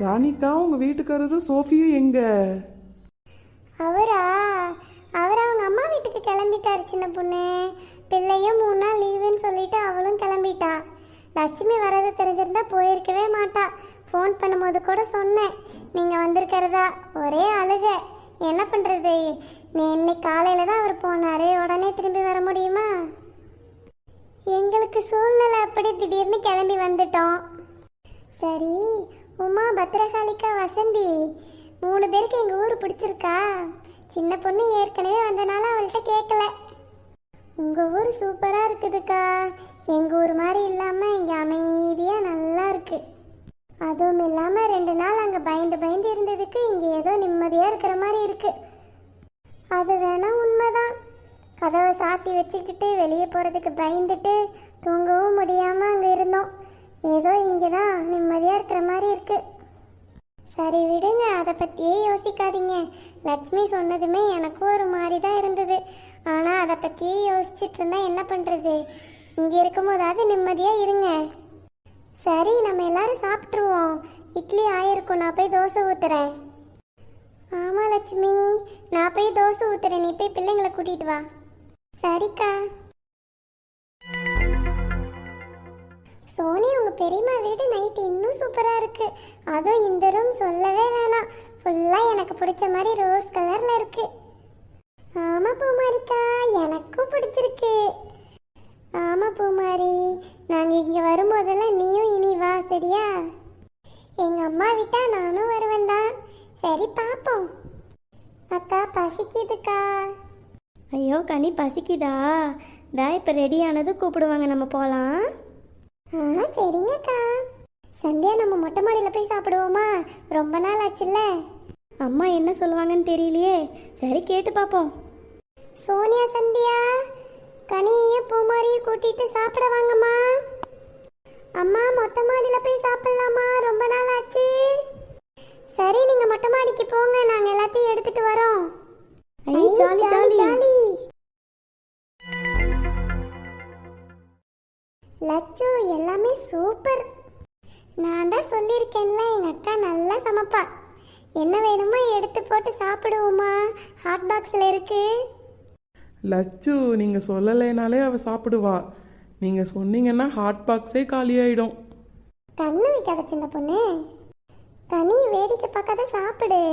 ராணிக்கா, உங்க வீட்டுக்காரரும் சோஃபியும் எங்க? அவரா? அவர் அவங்க அம்மா வீட்டுக்கு கிளம்பிட்டாரு சின்ன பொண்ணு. பிள்ளையும் 3 நாள் லீவுன்னு சொல்லிட்டு அவளும் கிளம்பிட்டா. லட்சுமி வரது தெரிஞ்சிருந்தா போயிருக்கவே மாட்டா. ஃபோன் பண்ணும்போது கூட சொன்னேன் நீங்கள் வந்திருக்கிறதா. ஒரே அழுக. என்ன பண்ணுறது, இன்னைக்கு காலையில் தான் அவர் போனார். உடனே திரும்பி வர முடியுமா? எங்களுக்கு சூழ்நிலை அப்படி திடீர்னு கிளம்பி வந்துட்டோம். சரி உமா, பத்திரகாளிக்கா, வசந்தி 3 பேருக்கு எங்கள் ஊர் பிடிச்சிருக்கா? சின்ன பொண்ணு ஏற்கனவே வந்தனால அவள்கிட்ட கேட்கல. உங்கள் ஊர் சூப்பராக இருக்குதுக்கா. எங்கள் ஊர் மாதிரி இல்லாமல் இங்கே அமைதியாக நல்லா இருக்குது. அதுவும் இல்லாமல் 2 நாள் அங்கே பயந்து பயந்து இருந்ததுக்கு இங்கே ஏதோ நிம்மதியாக இருக்கிற மாதிரி இருக்குது. அது வேணா உண்மைதான். கதவை சாத்தி வச்சுக்கிட்டு வெளியே போகிறதுக்கு பயந்துட்டு தூங்கவும் முடியாமல் அங்கே இருந்தோம். ஏதோ இங்கே தான் நிம்மதியாக இருக்கிற மாதிரி இருக்குது. சரி விடுங்க, அதை பற்றியே யோசிக்காதீங்க. லட்சுமி சொன்னதுமே எனக்கும் ஒரு மாதிரி தான் இருந்தது. ஆனால் அதை பற்றியே யோசிச்சுட்டு இருந்தால் என்ன பண்ணுறது? இங்கே இருக்கும்போதாவது நிம்மதியாக இருங்க. சரி, நம்ம எல்லாரும் சாப்பிட்ருவோம். இட்லி ஆயிருக்கும், நான் போய் தோசை ஊற்றுறேன். ஆமாம் லட்சுமி, நான் போய் தோசை ஊற்றுறேன். நீ போய் பிள்ளைங்களை கூட்டிகிட்டு வா. சரிக்கா. சோனி, உங்கள் பெரியம்மா வீடு நைட்டு இன்னும் சூப்பராக இருக்குது. அதுவும் இந்த ரூம் சொல்லவே வேணாம். ஃபுல்லாக எனக்கு பிடிச்ச மாதிரி ரோஸ் கலரில் இருக்குது. ஆமாம் பூமாரிக்கா, எனக்கும் பிடிச்சிருக்கு. ஆமாம் பூமாரி, நாங்கள் இங்கே வரும்போதெல்லாம் நீயும் இனி வா, சரியா? எங்கள் அம்மா விட்டா நானும் வருவேன் தான். சரி பார்ப்போம். அக்கா பசிக்குதுக்கா. ஐயோ கனி, பசிக்குதா? இப்போ ரெடியானது கூப்பிடுவாங்க, நம்ம போகலாம். சரிங்கக்கா. சந்தியா, நம்ம மொட்டை மாடியில் போய் சாப்பிடுவோமா? ரொம்ப நாள் ஆச்சுல்ல. அம்மா என்ன சொல்லுவாங்கன்னு தெரியலையே. சரி கேட்டு பார்ப்போம். சோனியா, சந்தியா, கனியையும் பூமாரியும் கூட்டிட்டு சாப்பிட வாங்கம்மா. அம்மா, மொட்டை மாடியில் போய் சாப்பிடலாமா? ரொம்ப நாள் ஆச்சு. சரி, நீங்க மொட்டை மாடிக்கு போங்க, நாங்கள் எல்லாத்தையும் எடுத்துட்டு வரோம். Jolly jolly jolly. லட்சு, எல்லாமே சூப்பர். நான் தான் சொல்லியிருக்கேன்ல, எங்கள் அக்கா நல்லா சமைப்பா. என்ன வேணுமோ எடுத்து போட்டு சாப்பிடுவோமா? ஹாட் பாக்ஸில் இருக்கு. லட்சு, நீங்க சொல்லலைனாலே அவ சாப்பிடுவா. நீங்க சொன்னீங்கன்னா ஹாட் பாக்ஸே காலியாயிடும். கண்ணு வைக்காத சின்ன பொண்ணு. கனி, வேடிக்கை பார்க்காத சாப்பிடு.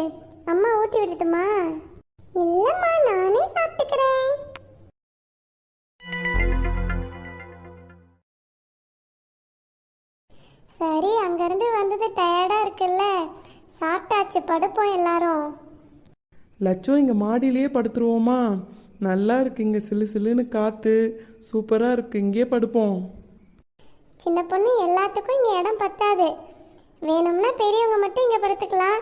அம்மா ஊட்டி விட்டுட்டுமா? இல்லைம்மா, நானே சாப்பிட்டுக்கிறேன். சரி, அங்கேருந்து வந்தது டயர்டாக இருக்குல்ல, சாப்பிட்டாச்சு, படுப்போம் எல்லாரும். லட்சு, இங்க மாடியிலேயே படுத்துருவோமா? நல்லா இருக்கு இங்க, சிலு சிலுன்னு காத்து சூப்பரா இருக்கு. இங்கேயே படுப்போம். சின்ன பொண்ணு, எல்லாத்துக்கும் இங்கே இடம் பத்தாது. வேணும்னா பெரியவங்க மட்டும் இங்கே படுத்துக்கலாம்.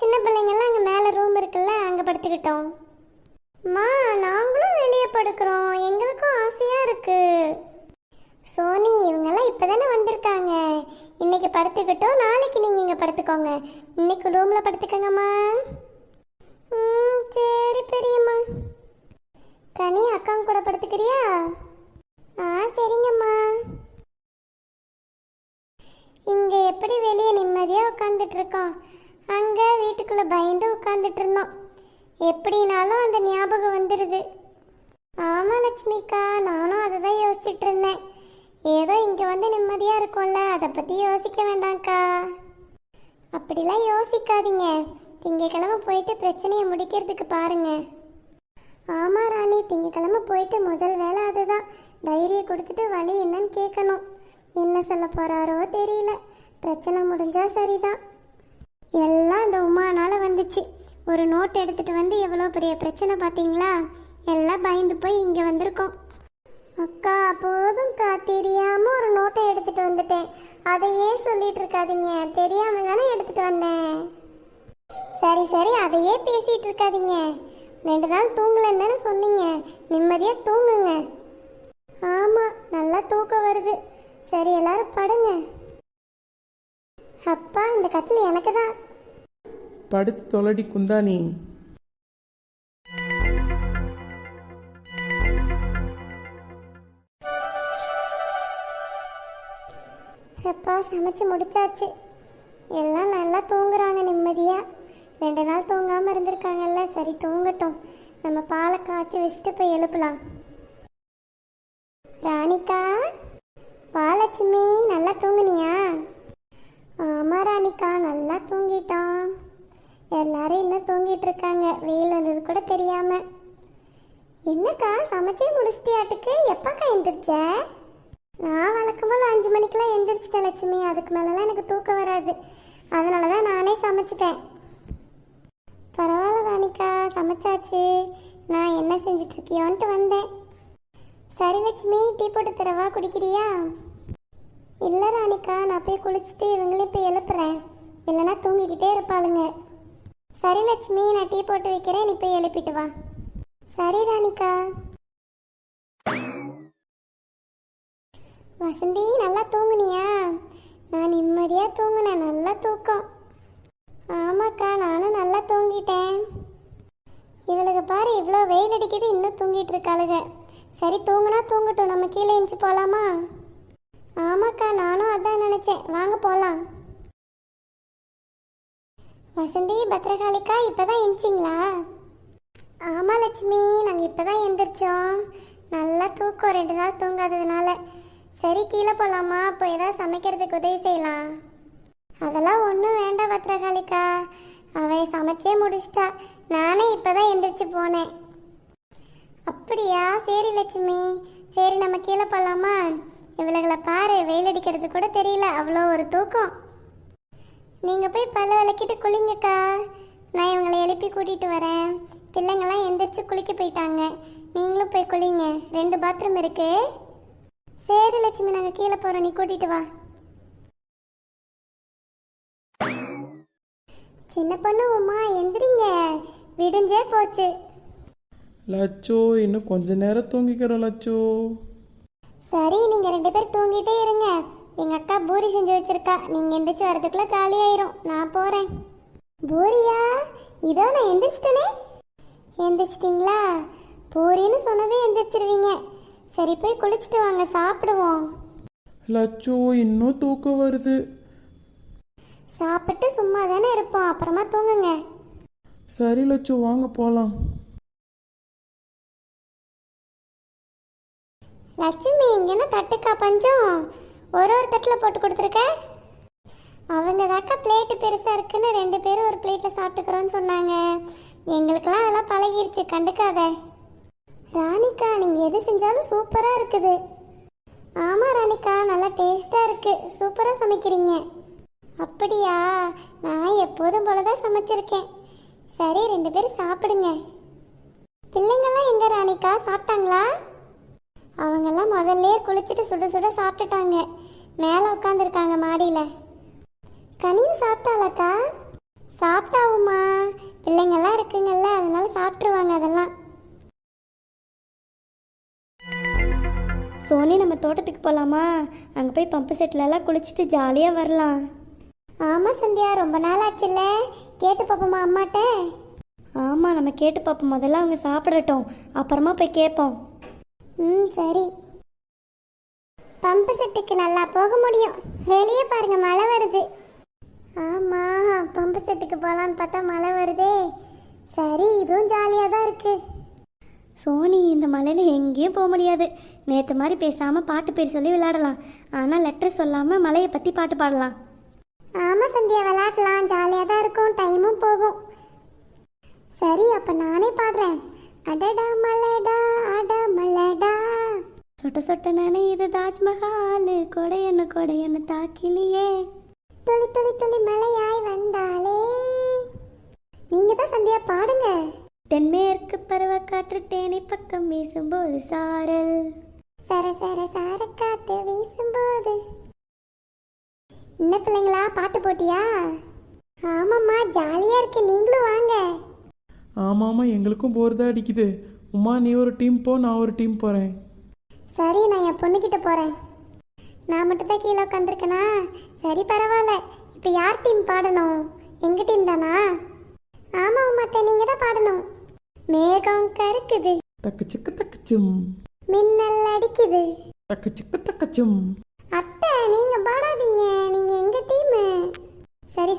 சின்ன பிள்ளைங்கள்லாம் அங்கே மேலே ரூம் இருக்குல்ல, அங்கே படுத்துக்கிட்டோம். அம்மா, நாங்களும் வெளியே படுக்கிறோம், எங்களுக்கும் ஆசையாக இருக்கு. சோனி, இவங்கெல்லாம் இப்போ தானே வந்திருக்காங்க. இன்னைக்கு படுத்துக்கிட்டோம், நாளைக்கு நீங்கள் இங்கே படுத்துக்கோங்க. இன்னைக்கு ரூமில் படுத்துக்கங்கம்மா. சரி பெரியம்மா. கனி, அக்காங்க கூட படுத்துக்கிறியா? சரிங்கம்மா. இங்கே எப்படி வெளியே நிம்மதியாக உட்காந்துட்டு இருக்கோம், அங்கே வீட்டுக்குள்ளே பயந்து உட்காந்துட்டு இருந்தோம். எப்படினாலும் அந்த ஞாபகம் வந்துடுது. ஆமாம் லட்சுமிக்கா, நானும் அதை தான் யோசிச்சுட்டு இருந்தேன். ஏதோ இங்கே வந்து நிம்மதியாக இருக்கும்ல, அதை பற்றி யோசிக்க வேண்டாம்க்கா. அப்படிலாம் யோசிக்காதீங்க. திங்கக்கிழமை போயிட்டு பிரச்சனையை முடிக்கிறதுக்கு பாருங்க. ஆமாம் ராணி, திங்கக்கிழமை போயிட்டு முதல் வேலை அதுதான். டைரியை கொடுத்துட்டு வழி என்னன்னு கேட்கணும். என்ன சொல்ல போகிறாரோ தெரியல. பிரச்சனை முடிஞ்சா சரிதான். எல்லாம் இந்த உமானால வந்துச்சு. ஒரு நோட் எடுத்துகிட்டு வந்து எவ்வளோ பெரிய பிரச்சனை பார்த்தீங்களா? எல்லாம் பயந்து போய் இங்கே வந்திருக்கோம். அக்கா, போதும்க்கா, தெரியாமல் ஒரு நோட்டை எடுத்துகிட்டு வந்துட்டேன். அதையே சொல்லிட்டு இருக்காதீங்க. தெரியாமல் தானே எடுத்துகிட்டு வந்தேன். சரி சரி, அதையே பேசிகிட்டு இருக்காதீங்க. 2 நாள் தூங்கலன்னு தானே சொன்னீங்க. நிம்மதியாக தூங்குங்க. ஆமாம், நல்லா தூக்கம் வருது. சரி, எல்லாரும் படுங்க. அப்பா, இந்த கட்டில் எனக்கு தான். படுத்து தொலடி குந்தானி. அப்பா, சமைச்சு முடிச்சாச்சு. எல்லாம் நல்லா தூங்குறாங்க நிம்மதியா. 2 நாள் தூங்காம இருந்திருக்காங்கல்ல, சரி தூங்கட்டும். நம்ம பாலை காய்ச்சி வச்சுட்டு போய் எழுப்பலாம். ராணிக்கா, பாலட்சுமி, நல்லா தூங்குனியா? ஆமா ராணிக்கா, நல்லா தூங்கிட்டோம். எல்லாரும் இன்னும் தூங்கிட்டு இருக்காங்க, வெயில் வந்தது கூட தெரியாம. என்னக்கா சமைச்சே முடிச்சிட்டியாட்டுக்கு? எப்பக்கா எந்திரிச்ச? நான் வழக்கம் போல் 5 மணிக்கெல்லாம் எந்திரிச்சிட்டேன் லட்சுமி. அதுக்கு மேலெல்லாம் எனக்கு தூக்கம் வராது, அதனால தான் நானே சமைச்சிட்டேன். பரவாயில்ல ராணிக்கா, சமைச்சாச்சு. நான் என்ன செஞ்சிட்ருக்கியோன்ட்டு வந்தேன். சரி லட்சுமி, டீ போட்டு தரவா, குடிக்கிறியா? இல்லை ராணிக்கா, நான் போய் குளிச்சுட்டு இவங்களையும் போய் எழுப்புறேன், இல்லைன்னா தூங்கிக்கிட்டே இருப்பாளுங்க. சரி லட்சுமி, நான் டீ போட்டு வைக்கிறேன், நீ போய் எழுப்பிட்டு வா. சரி ராணிக்கா. வசந்தி, நல்லா தூங்குனியா? நான் நிம்மதியாக தூங்குனேன், நல்லா தூக்கம். ஆமாக்கா, நானும் நல்லா தூங்கிட்டேன். இவளுக்கு பாரு, இவ்வளோ வெயில் அடிக்குது, இன்னும் தூங்கிட்டு இருக்காளுங்க. சரி தூங்குனா தூங்கட்டும், நம்ம கீழே எழுந்துச்சு போகலாமா? ஆமாக்கா, நானும் அதான் நினச்சேன், வாங்க போகலாம். வசந்தி, பத்திரகாளிக்கா, இப்போ தான் எழுந்திங்களா? ஆமாம் லட்சுமி, நாங்கள் இப்போ தான் எழுந்திரிச்சோம். நல்லா தூக்கம், 2 நாள் தூங்காததுனால. சரி கீழே போகலாமா? அப்போ ஏதாவது சமைக்கிறதுக்கு உதவி செய்யலாம். அதெல்லாம் ஒன்றும் வேண்டாம் பத்திரகாளிக்கா, அவன் சமைச்சே முடிச்சிட்டா. நானே இப்போ தான் எழுந்திரிச்சு போனேன். அப்படியா? சரி லட்சுமி, சரி நம்ம கீழே போகலாமா? இவளுகளை பாரு, வெயில் அடிக்கிறது கூட தெரியல, அவ்வளோ ஒரு தூக்கம். நீங்கள் போய் பல்ல விளக்கிட்டு குளிங்கக்கா, நான் இவங்களை எழுப்பி கூட்டிகிட்டு வரேன். பிள்ளைங்கள்லாம் எந்திரிச்சு குளிக்க போயிட்டாங்க, நீங்களும் போய் குளிங்க. 2 பாத்ரூம் இருக்கு. சரி லட்சுமி, நாங்கள் கீழே போகிறோம், நீ கூட்டிகிட்டு வா. சின்ன பொண்ணு உமா, எந்திரிங்க, விடிஞ்சே போச்சு. லட்சோ, இன்னும் கொஞ்ச நேரம் தூங்கிக்கிறோம் லட்சோ. சரி, நீங்கள் 2 பேர் தூங்கிட்டே இருங்க. எங்கள் அக்கா பூரி செஞ்சு வச்சிருக்கா, நீங்கள் எந்திரிச்சு வரதுக்குள்ளே காலியாயிரும். நான் போகிறேன். பூரியா? இதோ நான் எந்திரிச்சிட்டேனே. எந்திரிச்சிட்டிங்களா? பூரின்னு சொன்னதே எந்திரிச்சிருவீங்க. சரி போய் குளிச்சுட்டு வாங்க, சாப்பிடுவோம். லட்சோ, இன்னும் தூக்கம் வருது. சாப்பிட்டு சும்மா தானே இருப்போம், அப்புறமா தூங்குங்க. சரி லட்சோ, வாங்க போகலாம். லட்சுமி, இங்கே என்ன தட்டுக்கா பஞ்சம்? ஒரு தட்டில் போட்டு கொடுத்துருக்க. அவங்க தாக்கா பிளேட்டு பெருசாக இருக்குன்னு 2 பேரும் ஒரு பிளேட்டில் சாப்பிட்டுக்கிறோன்னு சொன்னாங்க. எங்களுக்கெல்லாம் அதெல்லாம் பழகிருச்சு, கண்டுக்காத. ராணிக்கா, நீங்கள் எது செஞ்சாலும் சூப்பராக இருக்குது. ஆமாம் ராணிக்கா, நல்லா டேஸ்ட்டாக இருக்குது, சூப்பராக சமைக்கிறீங்க. அப்படியா? நான் எப்போதும் போல தான் சமைச்சிருக்கேன். சரி 2 பேரும் சாப்பிடுங்க. பிள்ளைங்கள்லாம் எங்கே ராணிக்கா, சாப்பிட்டாங்களா? அவங்கெல்லாம் முதல்ல குளிச்சுட்டு சுட சுட சாப்பிட்டுட்டாங்க, மேலே உட்காந்துருக்காங்க மாடியில். கனியும் சாப்பிட்டாளாக்கா? சாப்பிட்டாவுமா, பிள்ளைங்கள்லாம் இருக்குங்கல்ல, அதனால சாப்பிட்ருவாங்க அதெல்லாம். சோனி, நம்ம தோட்டத்துக்கு போகலாமா? அங்கே போய் பம்பு செட்லலாம் குளிச்சுட்டு ஜாலியாக வரலாம். ஆமாம் சந்தியா, ரொம்ப நாள் ஆச்சுல்ல, கேட்டு பார்ப்போமா அம்மாட்ட? ஆமாம், நம்ம கேட்டு பார்ப்போம். முதல்ல அவங்க சாப்பிடட்டும், அப்புறமா போய் கேட்போம். சரி. பம்பு செட்டுக்கு நல்லா போக முடியும், வெளியே பாருங்க மழை வருது. ஆமாம், பம்பு செட்டுக்கு போகலான்னு பார்த்தா மழை வருதே. சரி, இதுவும் ஜாலியாக தான் இருக்கு. சோனி, இந்த மலையில் எங்கேயும் போக முடியாது. நேற்று மாதிரி பேசாமல் பாட்டு பேர் சொல்லி விளையாடலாம், ஆனால் லெட்டர் சொல்லாமல் மலையை பற்றி பாட்டு பாடலாம். ஆமாம் சந்தியா, விளையாடலாம், ஜாலியாக தான் இருக்கும், டைமும் போகும். சரி, அப்போ நானே பாடுறேன். அடடா மலடா, அட மலடா, சொட்ட சொட்ட நானே இது தாஜ்மஹால், கொடையன்னு தாக்கிலியே, துளி துளி துளி மலையாய் வந்தாலே. நீங்கள் தான் சந்தியா, பாடுங்க. தென்மேற்கு பருவக்காற்று தேனை பக்கம் வீசும்போது சாரல், சர சர சார காத்து வீசும்போது. என்ன பிள்ளைங்களா, பாட்டு போட்டியா? ஆமாம்மா, ஜாலியாக இருக்கு, நீங்களும் வாங்க. ஆமாம்மா, எங்களுக்கும் போர் தான் அடிக்குது. உமா, நீ ஒரு டீம் போ, நான் ஒரு டீம் போகிறேன். சரி, நான் என் பொண்ணுக்கிட்ட போகிறேன். நான் மட்டும் தான் கீழே உட்காந்துருக்கேனா? சரி பரவாயில்ல. இப்போ யார் டீம் பாடணும்? எங்கள் டீம் தானா? ஆமாம் உமாத்த, நீங்கள் தான் பாடணும். மேகம் கருக்குது, தக்கச்சிக்கு தக்கச்சும், மின்னல் அடிக்குது, தக்கச்சிக்கு தக்கச்சும். அத்தை நீங்கள் பாடாதீங்க, நீங்கள் எங்கள் டீமு. சரி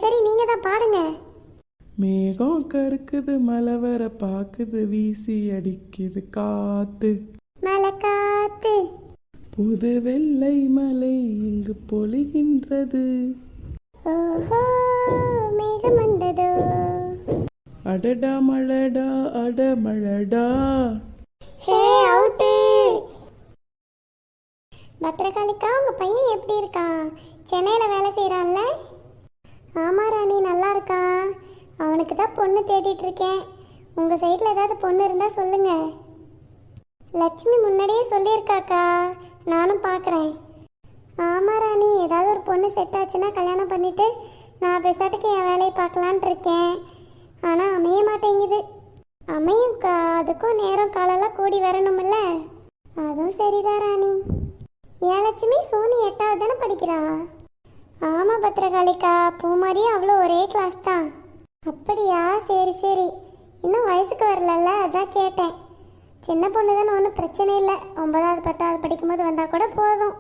மேகம் கருக்குது மழை வர பாக்குது வீசி அடிக்குது காத்து. மலை காத்து. புது வெள்ளை மலை இங்கு பொழிகின்றது. ஓஹோ மேகம் வந்ததோ. அடடா மழடா அட மழடா. ஹே அவுட்டு. பத்திரகாளிக்கா உங்க பையன் எப்படி இருக்கான்? சென்னையில வேலை செய்யறான்ல? ஆமா ராணி, நல்லா இருக்கான். அவனுக்கு தான் பொண்ணு தேடிட்டு இருக்கேன். உங்க சைட்ல ஏதாவது பொண்ணு இருந்தா சொல்லுங்க. லட்சுமி முன்னாடியே சொல்லியிருக்காக்கா, நானும் பார்க்குறேன். ஆமா ராணி, ஏதாவது ஒரு பொண்ணு செட் ஆச்சுன்னா கல்யாணம் பண்ணிட்டு நான் பெசாட்டுக்கு என் வேலையை பார்க்கலான் இருக்கேன். ஆனால் அமைய மாட்டேங்குது. அமையும்க்கா, அதுக்கும் நேரம் காலெல்லாம் கூடி வரணும்ல. அதுவும் சரிதான் ராணி. ஏன் லட்சுமி, சோனி 8வது தானே படிக்கிறா? ஆமாம் பத்திரகாளிக்கா, பூமாரியே அவ்வளோ ஒரே கிளாஸ் தான். அப்படியா, சரி சரி. இன்னும் வயசுக்கு வரலல்ல, அதான் கேட்டேன். சின்ன பொண்ணு தானே, ஒன்றும் பிரச்சனை இல்லை. 9வது 10வது படிக்கும்போது வந்தால் கூட போதும்.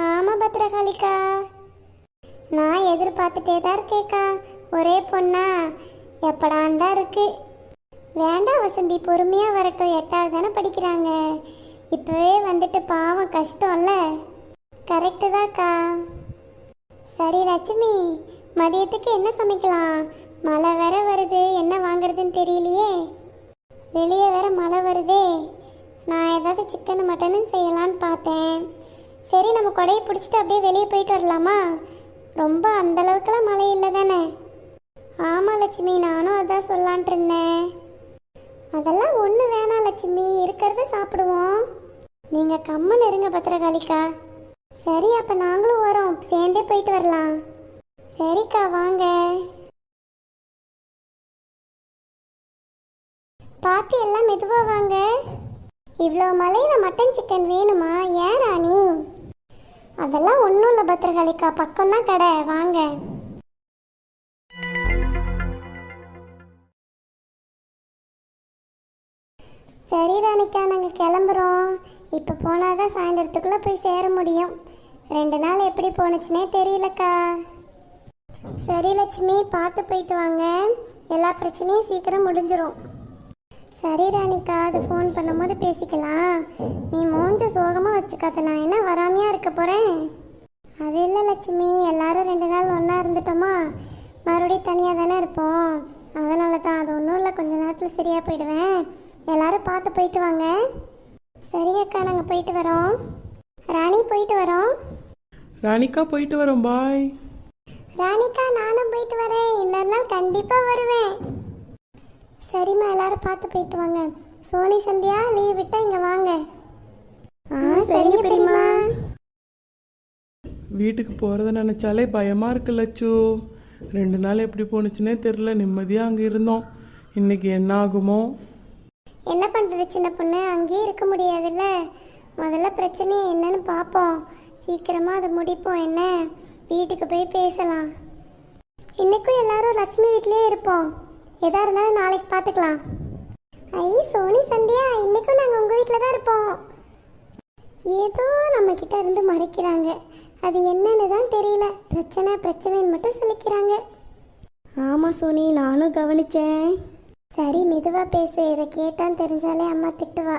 ஆமாம் பத்திரகாளிக்கா, நான் எதிர்பார்த்துட்டே தான் இருக்கேக்கா. ஒரே பொண்ணா எப்படாண்டா இருக்கு. வேண்டாம் வசந்தி, பொறுமையாக வரட்டும். 8வது தானே படிக்கிறாங்க. இப்போவே வந்துட்டு பாவம், கஷ்டம்ல. கரெக்டு தான்க்கா. சரி லட்சுமி, மதியத்துக்கு என்ன சமைக்கலாம்? மழை வேற வருது, என்ன வாங்குறதுன்னு தெரியலையே. வெளியே வேற மழை வருதே. நான் ஏதாவது சிக்கன் மட்டனு செய்யலான்னு பார்த்தேன். சரி, நம்ம கொடையை பிடிச்சிட்டு அப்படியே வெளியே போயிட்டு வரலாமா? ரொம்ப அந்தளவுக்குலாம் மழை இல்லை தானே? ஆமாம் லட்சுமி, நானும் அதான் சொல்லான்ட்டு இருந்தேன். அதெல்லாம் ஒன்றும் வேணாம் லட்சுமி, இருக்கிறத சாப்பிடுவோம். நீங்கள் கம்மன் இருங்க பத்திரகாளிக்கா. சரி, அப்போ நாங்களும் வரோம், சேர்ந்தே போயிட்டு வரலாம். சரிக்கா, வாங்க. பார்த்து எல்லாம் மெதுவாக வாங்க. இவ்வளோ மழையில் மட்டன் சிக்கன் வேணுமா? ஏன் ராணி? அதெல்லாம் ஒன்றும் இல்லை பத்திரகாளிக்கா, பக்கம்தான் கடை, வாங்க. சரி ராணிக்கா, நாங்கள் கிளம்புறோம். இப்போ போனால் தான் சாயந்தரத்துக்குள்ளே போய் சேர முடியும். 2 நாள் எப்படி போணுச்சுனே தெரியலக்கா. சரி லட்சுமி, பார்த்து போயிட்டு வாங்க. எல்லா பிரச்சனையும் சீக்கிரம் முடிஞ்சிடும். சரி ராணிக்கா, அது ஃபோன் பண்ணும்போது பேசிக்கலாம். நீ மூஞ்ச சோகமாக வச்சுக்காத, நான் என்ன வராமையாக இருக்க போகிறேன்? அது இல்லை லட்சுமி, எல்லாரும் 2 நாள் ஒன்றா இருந்துட்டோமா, மறுபடியும் தனியாக தானே இருப்போம். அதனால தான். அது ஒன்றும் இல்லை, கொஞ்ச நேரத்தில் சரியாக போயிடுவேன். எல்லாரும் பார்த்து போயிட்டு வாங்க. சரிங்கக்கா, நாங்கள் போயிட்டு வரோம். ராணி, போயிட்டு வரோம். ராணிக்கா, போயிட்டு வரோம், பாய். ராணிக்கா, நானும் போயிட்டு வரேன். இன்னொரு நாள் கண்டிப்பாக வருவேன். சரிம்மா, எல்லாரும் பார்த்து போயிட்டு வாங்க. சோனி சந்தியா, லீவ் விட்டா இங்கே வாங்க. சரிங்க பெரியம்மா. வீட்டுக்கு போகிறத நினச்சாலே பயமாக இருக்கு லட்சு. 2 நாள் எப்படி போணுச்சுன்னே தெரில. நிம்மதியாக அங்கே இருந்தோம். இன்னைக்கு என்ன ஆகுமோ? என்ன பண்ணுறது சின்ன பொண்ணு, அங்கேயே இருக்க முடியாதுல்ல. முதல்ல பிரச்சனையை என்னன்னு பார்ப்போம். சீக்கிரமாக அதை முடிப்போம். என்ன, வீட்டுக்கு போய் பேசலாம். இன்றைக்கும் எல்லாரும் லட்சுமி வீட்லேயே இருப்போம். எதா இருந்தாலும் நாளைக்கு பார்த்துக்கலாம். ஐ சோனி சந்தியா, இன்றைக்கும் நாங்கள் உங்கள் வீட்டில் தான் இருப்போம். ஏதோ நம்மக்கிட்ட இருந்து மறைக்கிறாங்க. அது என்னன்னு தான் தெரியல. பிரச்சனைன்னு மட்டும் சொல்லிக்கிறாங்க. ஆமாம் சோனி, நானும் கவனிச்சேன். சரி, மெதுவாக பேசு. இதை கேட்டான்னு தெரிஞ்சாலே அம்மா திட்டுவா.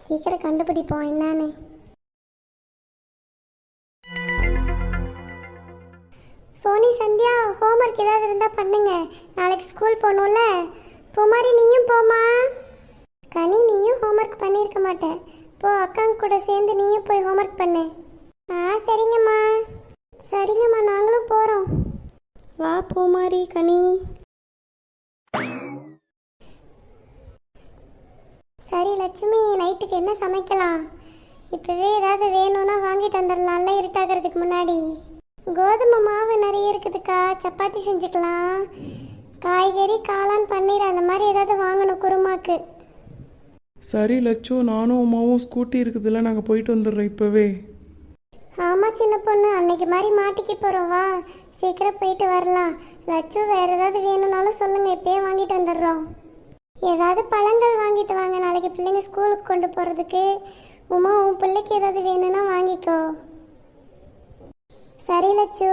சீக்கிரம் கண்டுபிடிப்போம் என்னன்னு. சோனி சந்தியா, ஹோம்ஒர்க் ஏதாவது இருந்தால் பண்ணுங்க. நாளைக்கு ஸ்கூல் போகணும்ல. பூமாரி, நீயும் போமா. கனி, நீயும் ஹோம்ஒர்க் பண்ணியிருக்க மாட்டேன். போ, அக்காங்க கூட சேர்ந்து நீயும் போய் ஹோம்ஒர்க் பண்ணு. சரிங்கம்மா. சரிங்கம்மா, நாங்களும் போகிறோம். வா பூமாரி, கனி. சரி லட்சுமி, நைட்டுக்கு என்ன சமைக்கலாம்? இப்போவே ஏதாவது வேணும்னா வாங்கிட்டு வந்துடலாம்ல, இருட்டாகிறதுக்கு முன்னாடி. கோதுமை மாவு நிறைய இருக்குதுக்கா, சப்பாத்தி செஞ்சுக்கலாம். காய்கறி, காளான், பன்னீர் அந்த மாதிரி ஏதாவது வாங்கணும் குருமாக்கு. சரி லட்சு, நானும் அம்மாவும் ஸ்கூட்டி இருக்குதுல்ல, நாங்கள் போயிட்டு வந்துடுறோம் இப்போவே. ஆமாம் சின்ன பொண்ணு, அன்னைக்கு மாதிரி மாட்டிக்கு போகிறோம். வா, சீக்கிரம் போயிட்டு வரலாம். லட்சு, வேறு ஏதாவது வேணும்னாலும் சொல்லுங்கள், இப்போயே வாங்கிட்டு வந்துடுறோம். ஏதாவது பழங்கள் வாங்கிட்டு வாங்க, நாளைக்கு பிள்ளைங்க ஸ்கூலுக்கு கொண்டு போகிறதுக்கு. உமா, உன் பிள்ளைக்கு ஏதாவது வேணும்னா வாங்கிக்கோ. சரி லட்சு.